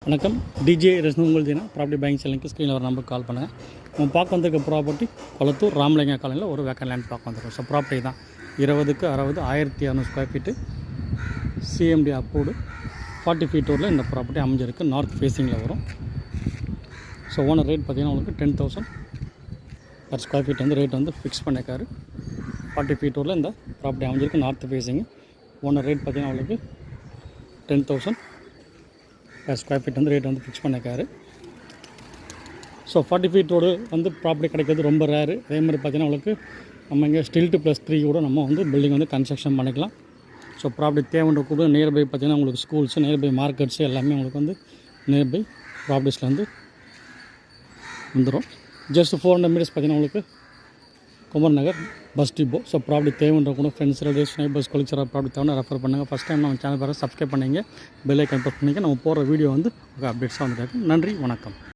வணக்கம். டிஜே ரசனங்கள் தினா property buying செல்லிங்க்கு ஸ்க்ரீனில் ஒரு நம்பருக்கு கால் பண்ணுங்கள். நம்ம பார்க்க வந்திருக்க ப்ராப்பர்ட்டி கொளத்தூர் ராமலிங்க காலையில் ஒரு வேக்கன் லேண்ட் பார்க்க வந்திருக்கோம். ஸோ ப்ராப்பர்ட்டி தான் 20க்கு 60 1200 square feet CMD approved 40 feet ரோடில் இந்த ப்ராப்பர்ட்டி அமைஞ்சிருக்கு. நார்த் ஃபேஸிங்கில் வரும். ஸோ ஓனர் ரேட் பார்த்திங்கன்னா உங்களுக்கு 10,000 பர் ஸ்கொயர் ஃபீட் வந்து ரேட் வந்து ஃபிக்ஸ் பண்ணியிருக்காரு. 40 ஃபீட் ரோடில் இந்த ப்ராப்பர்ட்டி அமைஞ்சிருக்கு. North facing. ஓனர் ரேட் பார்த்திங்கன்னா உங்களுக்கு 10,000 ஸ்கொயர் ஃபீட் வந்து ரேட் வந்து ஃபிக்ஸ் பண்ணியிருக்காரு. ஸோ 40 ஃபீட் ரோடு வந்து ப்ராப்பர்ட்டி கிடைக்கிறது ரொம்ப ரேரு. அதே மாதிரி பார்த்திங்கன்னா உங்களுக்கு நம்ம இங்கே ஸ்டில்ட்டு +3 கூட நம்ம வந்து பில்டிங் வந்து கன்ஸ்ட்ரக்ஷன் பண்ணிக்கலாம். ஸோ ப்ராப்பர்ட்டி தேவைன்ற கூட நியர்பை பார்த்திங்கன்னா உங்களுக்கு ஸ்கூல்ஸு, நியர்பை மார்க்கெட்ஸு எல்லாமே உங்களுக்கு வந்து நியர்பை ப்ராப்பர்ட்டிஸில் வந்து வந்துடும். ஜஸ்ட் 400 மீட்டர்ஸ் பார்த்திங்கன்னா உங்களுக்கு குமர் நகர் பஸ் டிப்போ. ஸோ ப்ராப்பர்ட்டி தேவைன்ற கூட friends, relatives, neighbours, colleagues property தேவை ரெஃபர் பண்ணுங்கள். ஃபஸ்ட் டைம் நம்ம சேனல் சப்ஸ்கிரைப் பண்ணிங்க, பெல் ஐக்கான் ப்ரெஸ் பண்ணிங்க. நம்ம போகிற வீடியோ வந்து அப்டேட்ஸாக வந்துருக்கு. நன்றி, வணக்கம்.